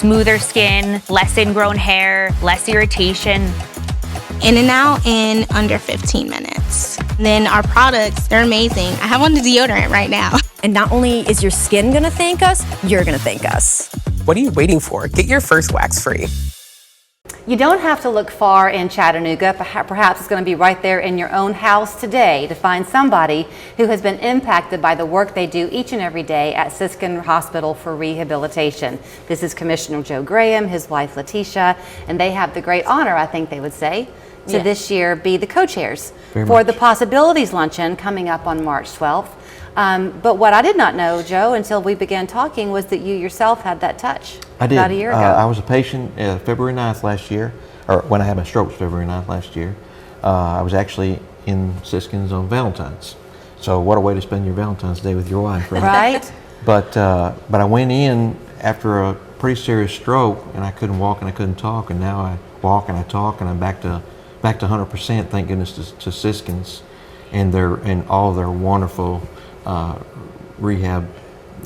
smoother skin, less ingrown hair, less irritation. In and out in under 15 minutes. Then our products, they're amazing. I have on the deodorant right now. And not only is your skin gonna thank us, you're gonna thank us. What are you waiting for? Get your first wax free. You don't have to look far in Chattanooga. Perhaps it's going to be right there in your own house today to find somebody who has been impacted by the work they do each and every day at Siskin Hospital for Rehabilitation. This is Commissioner Joe Graham, his wife Letitia, and they have the great honor, I think they would say, to this year be the co-chairs for the Possibilities Luncheon coming up on March 12th. But what I did not know, Joe, until we began talking, was that you yourself had that touch. I did. About a year ago. I was a patient February 9th last year, or when I had my strokes February 9th last year. I was actually in Siskin's on Valentine's. So what a way to spend your Valentine's Day with your wife, right? Right. But I went in after a pretty serious stroke, and I couldn't walk and I couldn't talk, and now I walk and I talk, and I'm back to 100%. Thank goodness to Siskin's and all of their wonderful rehab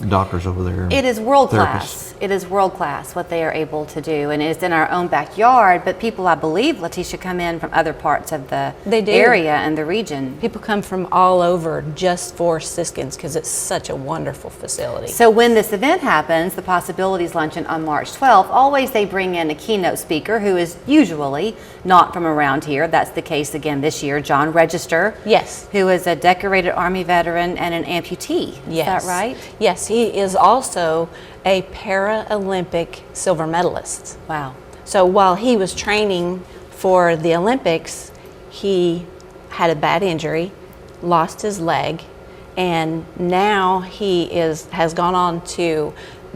doctors over there. It is world class. It is world class what they are able to do, and it's in our own backyard. But people, I believe, Letitia, come in from other parts of the area and the region. People come from all over just for Siskin's because it's such a wonderful facility. So when this event happens, the Possibilities Luncheon on March 12th, always they bring in a keynote speaker who is usually not from around here. That's the case again this year. John Register. Yes. Who is a decorated Army veteran and an amputee. Yes. Is that right? Yes, he is also a Paralympic silver medalist. Wow. So while he was training for the Olympics, he had a bad injury, lost his leg, and now he has gone on to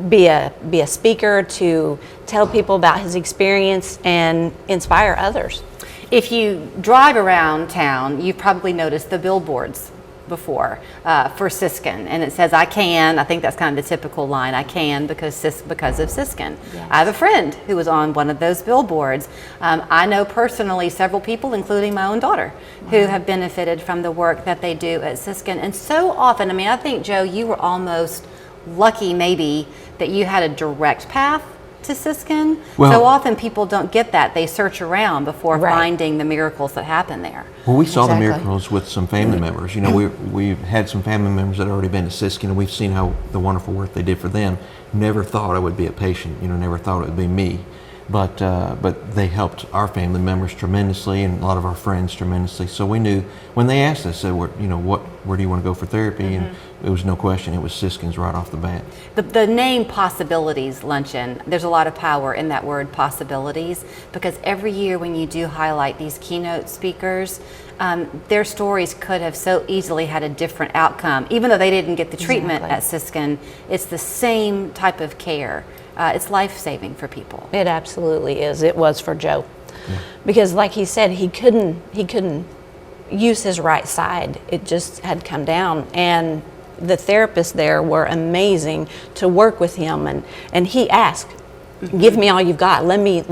be a speaker, to tell people about his experience and inspire others. If you drive around town, you've probably noticed the billboards before for Siskin, and it says, "I can." I think that's kind of the typical line. "I can because of Siskin." Yes. I have a friend who was on one of those billboards. I know personally several people, including my own daughter, who have benefited from the work that they do at Siskin. And so often, I mean, I think, Joe, you were almost lucky maybe that you had a direct path to Siskin. Well, so often people don't get that. They search around before finding the miracles that happen there. Well, we saw the miracles with some family members. You know, we've had some family members that had already been to Siskin, and we've seen how the wonderful work they did for them. Never thought I would be a patient. You know, never thought it would be me. But they helped our family members tremendously, and a lot of our friends tremendously. So we knew when they asked us, where do you want to go for therapy? And it was no question, it was Siskin's right off the bat. The name Possibilities Luncheon, there's a lot of power in that word possibilities, because every year when you do highlight these keynote speakers, their stories could have so easily had a different outcome. Even though they didn't get the treatment at Siskin, it's the same type of care. It's life-saving for people. It absolutely is. It was for Joe, because like he said, he couldn't use his right side. It just had come down, and the therapists there were amazing to work with him. And he asked, "Give me all you've got. Let me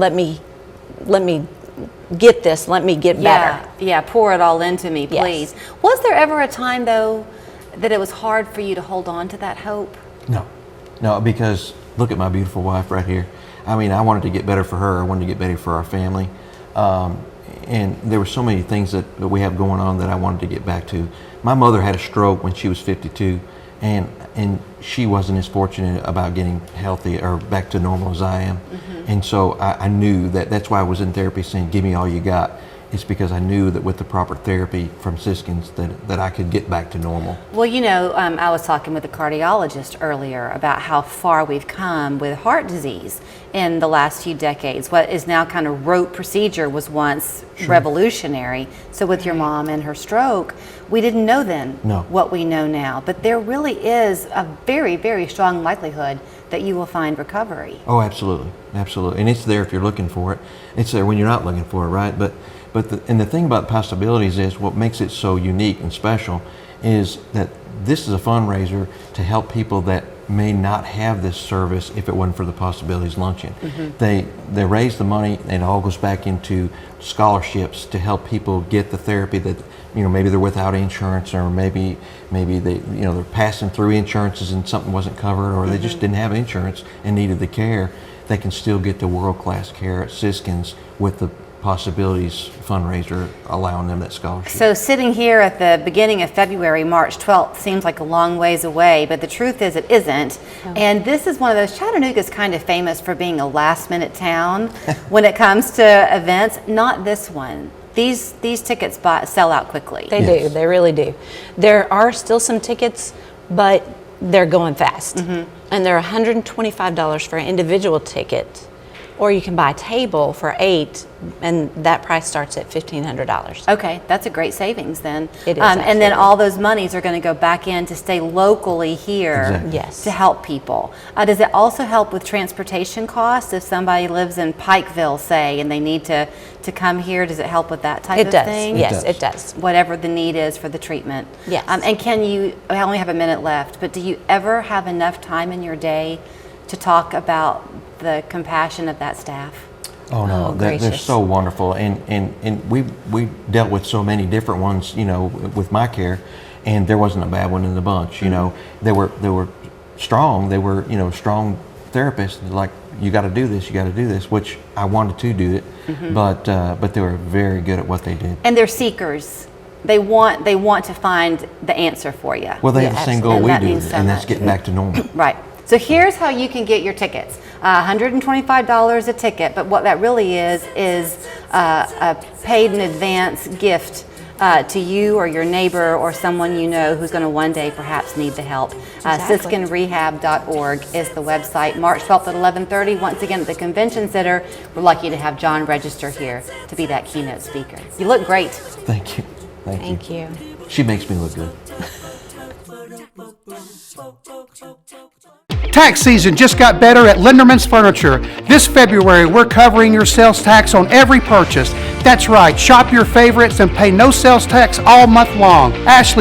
get this. Let me get better." Yeah, pour it all into me, please. Yes. Was there ever a time though that it was hard for you to hold on to that hope? No, because look at my beautiful wife right here. I mean, I wanted to get better for her. I wanted to get better for our family. And there were so many things that we have going on that I wanted to get back to. My mother had a stroke when she was 52, and she wasn't as fortunate about getting healthy or back to normal as I am. And so I knew that's why I was in therapy saying, "Give me all you got." It's because I knew that with the proper therapy from Siskin's that I could get back to normal. Well, you know, I was talking with a cardiologist earlier about how far we've come with heart disease in the last few decades. What is now kind of rote procedure was once revolutionary. So with your mom and her stroke, we didn't know then what we know now. But there really is a very, very strong likelihood that you will find recovery. Oh, absolutely. Absolutely. And it's there if you're looking for it. It's there when you're not looking for it, right? But the thing about Possibilities is what makes it so unique and special is that this is a fundraiser to help people that may not have this service if it wasn't for the Possibilities Luncheon. They raise the money, and it all goes back into scholarships to help people get the therapy that, you know, maybe they're without insurance, or maybe they, you know, they're passing through insurances and something wasn't covered, or they just didn't have insurance and needed the care. they can still get the world-class care at Siskin's with the Possibilities fundraiser allowing them that scholarship. So sitting here at the beginning of February, March 12th, seems like a long ways away, but the truth is it isn't. And this is one of those, Chattanooga's kind of famous for being a last-minute town when it comes to events. Not this one. These tickets sell out quickly. They do. They really do. There are still some tickets, but they're going fast. And they're $125 for an individual ticket. Or you can buy a table for 8, and that price starts at $1,500. Okay, that's a great savings then. It is, and then absolutely. all those monies are going to go back in to stay locally here Exactly. Yes. to help people. Does it also help with transportation costs? If somebody lives in Pikeville, say, and they need to come here, does it help with that type It of does. thing? Yes, it does. Whatever the need is for the treatment. Yes. And can you, I only have a minute left, but do you ever have enough time in your day to talk about the compassion of that staff? Oh no, Oh, they're gracious. so wonderful, and we dealt with so many different ones, you know, with my care, and there wasn't a bad one in the bunch. You know, they were strong. They were, you know, strong therapists. Like, you got to do this, you got to do this, which I wanted to do it, but they were very good at what they did. And they're seekers. They want to find the answer for you. Well, they Yeah, have the same goal and we that do, means so and that's much. getting back to normal. Right. So here's how you can get your tickets. $125 a ticket, but what that really is a paid in advance gift to you or your neighbor or someone you know who's going to one day perhaps need the help. Exactly. SiskinRehab.org is the website. March 12th at 11:30, once again at the Convention Center. We're lucky to have John register here to be that keynote speaker. You look great. Thank you. Thank you. She makes me look good. Tax season just got better at Linderman's Furniture. This February, we're covering your sales tax on every purchase. That's right, shop your favorites and pay no sales tax all month long. Ashley